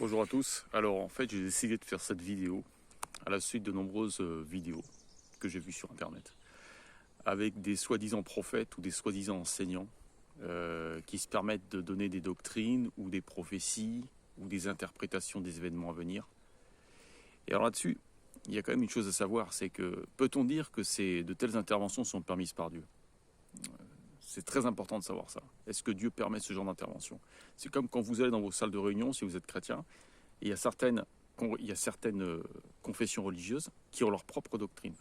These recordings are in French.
Bonjour à tous. Alors en fait j'ai décidé de faire cette vidéo à la suite de nombreuses vidéos que j'ai vues sur internet avec des soi-disant prophètes ou des soi-disant enseignants qui se permettent de donner des doctrines ou des prophéties ou des interprétations des événements à venir. Et alors là-dessus, il y a quand même une chose à savoir, c'est que peut-on dire que de telles interventions sont permises par Dieu ? C'est très important de savoir ça. Est-ce que Dieu permet ce genre d'intervention ? C'est comme quand vous allez dans vos salles de réunion, si vous êtes chrétien, et il y a certaines confessions religieuses qui ont leur propre doctrine,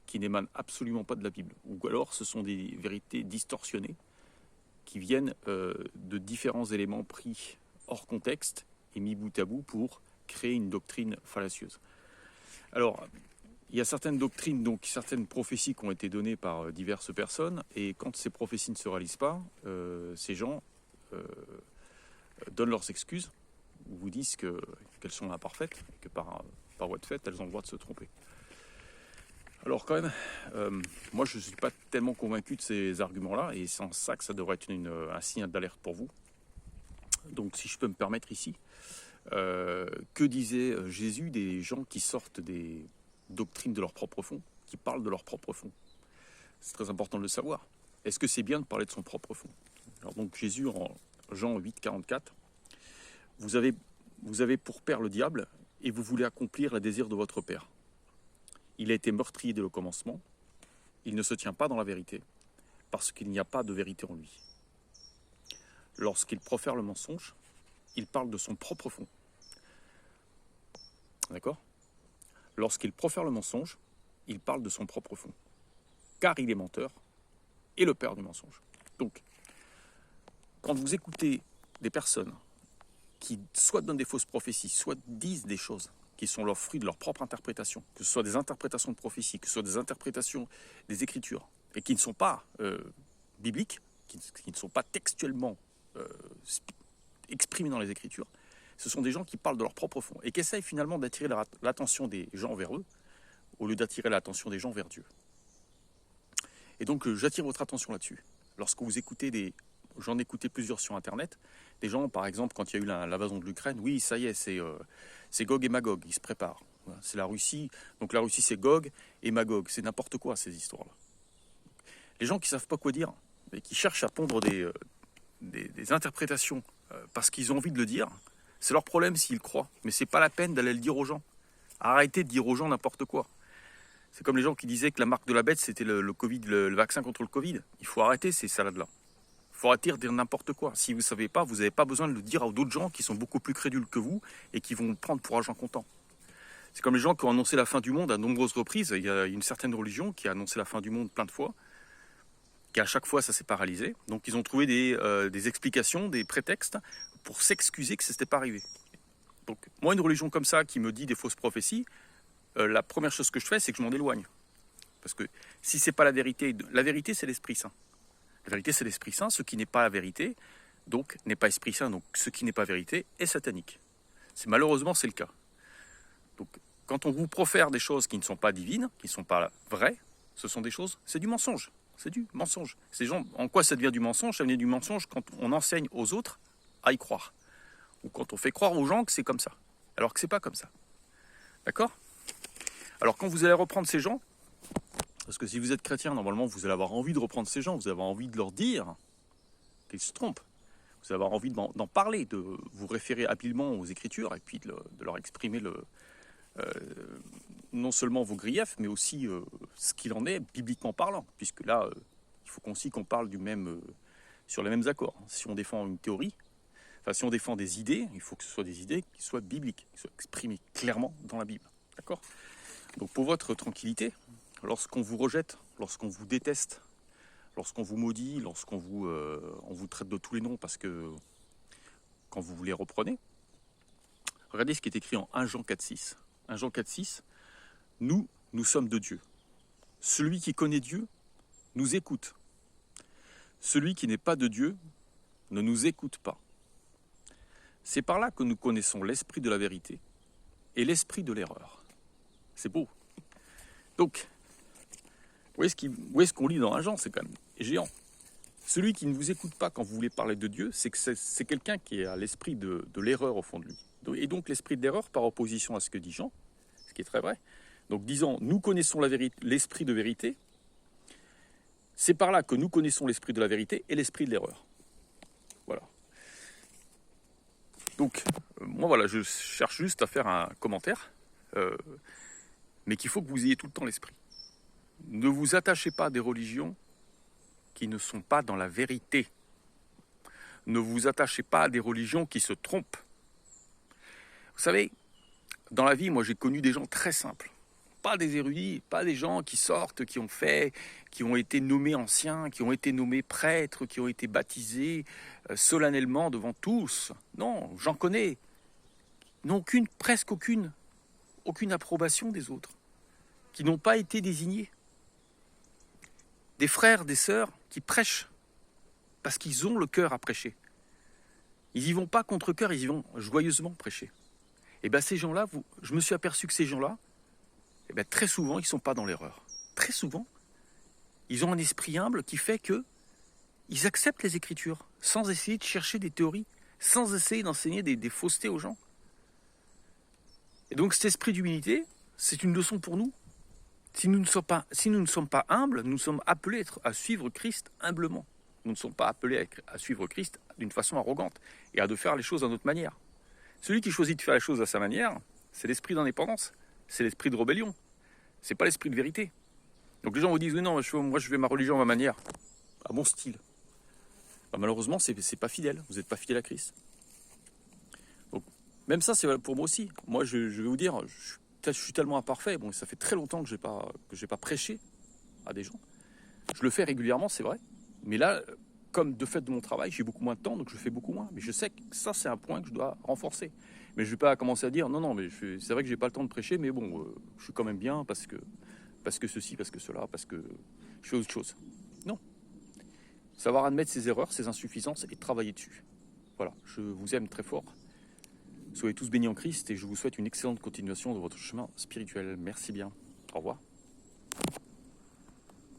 qui n'émanent absolument pas de la Bible. Ou alors ce sont des vérités distorsionnées qui viennent de différents éléments pris hors contexte et mis bout à bout pour créer une doctrine fallacieuse. Alors, il y a certaines doctrines, donc certaines prophéties qui ont été données par diverses personnes, et quand ces prophéties ne se réalisent pas, ces gens donnent leurs excuses, ou vous disent qu'elles sont imparfaites, et que par voie de fait, elles ont le droit de se tromper. Alors quand même, moi je ne suis pas tellement convaincu de ces arguments-là, et c'est en ça que ça devrait être un signal d'alerte pour vous. Donc si je peux me permettre ici, que disait Jésus des gens qui sortent des doctrines de leur propre fond, qui parlent de leur propre fond? C'est très important de le savoir. Est-ce que c'est bien de parler de son propre fond? Alors donc Jésus en Jean 8, 44, vous avez pour père le diable et vous voulez accomplir les désirs de votre père. Il a été meurtrier dès le commencement, il ne se tient pas dans la vérité, parce qu'il n'y a pas de vérité en lui. Lorsqu'il profère le mensonge, il parle de son propre fond. D'accord ? Lorsqu'il profère le mensonge, il parle de son propre fond. Car il est menteur et le père du mensonge. Donc, quand vous écoutez des personnes qui soit donnent des fausses prophéties, soit disent des choses qui sont leurs fruits de leur propre interprétation, que ce soit des interprétations de prophéties, que ce soit des interprétations des Écritures, et qui ne sont pas bibliques, qui ne sont pas textuellement exprimées dans les Écritures, ce sont des gens qui parlent de leur propre fond et qui essayent finalement d'attirer l'attention des gens vers eux au lieu d'attirer l'attention des gens vers Dieu. Et donc j'attire votre attention là-dessus. Lorsque vous écoutez j'en ai écouté plusieurs sur Internet, des gens par exemple quand il y a eu l'invasion de l'Ukraine, oui ça y est, c'est Gog et Magog, ils se préparent. C'est la Russie, donc la Russie c'est Gog et Magog, c'est n'importe quoi ces histoires-là. Les gens qui ne savent pas quoi dire, et qui cherchent à pondre des interprétations parce qu'ils ont envie de le dire, c'est leur problème s'ils croient, mais c'est pas la peine d'aller le dire aux gens. Arrêtez de dire aux gens n'importe quoi. C'est comme les gens qui disaient que la marque de la bête c'était le Covid, le vaccin contre le Covid. Il faut arrêter ces salades-là. Il faut arrêter de dire n'importe quoi. Si vous ne savez pas, vous n'avez pas besoin de le dire à d'autres gens qui sont beaucoup plus crédules que vous et qui vont prendre pour argent comptant. C'est comme les gens qui ont annoncé la fin du monde à nombreuses reprises. Il y a une certaine religion qui a annoncé la fin du monde plein de fois, qui à chaque fois ça s'est paralysé. Donc ils ont trouvé des explications, des prétextes pour s'excuser que ça ne s'était pas arrivé. Donc moi, une religion comme ça qui me dit des fausses prophéties, la première chose que je fais, c'est que je m'en éloigne. Parce que si c'est pas la vérité c'est l'Esprit Saint. La vérité c'est l'Esprit Saint, ce qui n'est pas la vérité, donc n'est pas Esprit Saint, donc ce qui n'est pas vérité est satanique. Malheureusement c'est le cas. Donc quand on vous profère des choses qui ne sont pas divines, qui ne sont pas vraies, ce sont des choses, c'est du mensonge. C'est du mensonge. Ces gens, en quoi ça devient du mensonge? Ça devient du mensonge quand on enseigne aux autres à y croire. Ou quand on fait croire aux gens que c'est comme ça, alors que c'est pas comme ça. D'accord ? Alors quand vous allez reprendre ces gens, parce que si vous êtes chrétien, normalement vous allez avoir envie de reprendre ces gens, vous allez avoir envie de leur dire qu'ils se trompent, vous allez avoir envie d'en parler, de vous référer habilement aux Écritures et puis de leur exprimer non seulement vos griefs, mais aussi ce qu'il en est bibliquement parlant, puisque là, il faut aussi qu'on parle sur les mêmes accords. Si on défend une théorie, si on défend des idées, il faut que ce soit des idées qui soient bibliques, qui soient exprimées clairement dans la Bible. D'accord ? Donc pour votre tranquillité, lorsqu'on vous rejette, lorsqu'on vous déteste, lorsqu'on vous maudit, lorsqu'on on vous traite de tous les noms parce que quand vous les reprenez, regardez ce qui est écrit en 1 Jean 4,6. 1 Jean 4,6, nous sommes de Dieu. Celui qui connaît Dieu nous écoute. Celui qui n'est pas de Dieu ne nous écoute pas. C'est par là que nous connaissons l'esprit de la vérité et l'esprit de l'erreur. C'est beau. Donc, où est-ce qu'on lit dans 1 Jean? C'est quand même géant. Celui qui ne vous écoute pas quand vous voulez parler de Dieu, c'est quelqu'un qui a l'esprit de l'erreur au fond de lui, Et donc l'esprit de l'erreur, par opposition à ce que dit Jean, ce qui est très vrai, donc disant nous connaissons l'esprit de vérité, c'est par là que nous connaissons l'esprit de la vérité et l'esprit de l'erreur. Voilà. Donc, moi voilà, je cherche juste à faire un commentaire, mais qu'il faut que vous ayez tout le temps l'esprit. Ne vous attachez pas à des religions qui ne sont pas dans la vérité. Ne vous attachez pas à des religions qui se trompent. Vous savez, dans la vie, moi j'ai connu des gens très simples. Pas des érudits, pas des gens qui sortent, qui ont été nommés anciens, qui ont été nommés prêtres, qui ont été baptisés solennellement devant tous. Non, j'en connais. N'ont presque aucune approbation des autres, qui n'ont pas été désignés. Des frères, des sœurs qui prêchent parce qu'ils ont le cœur à prêcher. Ils n'y vont pas contre cœur, ils y vont joyeusement prêcher. Et bien ces gens-là, je me suis aperçu que ces gens-là, et bien très souvent, ils ne sont pas dans l'erreur. Très souvent, ils ont un esprit humble qui fait qu'ils acceptent les Écritures sans essayer de chercher des théories, sans essayer d'enseigner des faussetés aux gens. Et donc cet esprit d'humilité, c'est une leçon pour nous. Si nous ne sommes pas humbles, nous sommes appelés à suivre Christ humblement. Nous ne sommes pas appelés à suivre Christ d'une façon arrogante et à de faire les choses à notre manière. Celui qui choisit de faire les choses à sa manière, c'est l'esprit d'indépendance, c'est l'esprit de rébellion, c'est pas l'esprit de vérité. Donc les gens vous disent oui, non, moi je fais ma religion à ma manière, à mon style. Ben, malheureusement, c'est pas fidèle, vous n'êtes pas fidèle à Christ. Donc même ça, c'est valable pour moi aussi. Moi, je vais vous dire, je suis tellement imparfait. Bon, ça fait très longtemps que j'ai pas prêché à des gens. Je le fais régulièrement, c'est vrai. Mais là, comme de fait de mon travail, j'ai beaucoup moins de temps, donc je fais beaucoup moins. Mais je sais que ça, c'est un point que je dois renforcer. Mais je ne vais pas commencer à dire, non, mais c'est vrai que j'ai pas le temps de prêcher, mais bon, je suis quand même bien parce que ceci, parce que cela, parce que je fais autre chose. Non. Savoir admettre ses erreurs, ses insuffisances et travailler dessus. Voilà, je vous aime très fort. Soyez tous bénis en Christ et je vous souhaite une excellente continuation de votre chemin spirituel. Merci bien. Au revoir.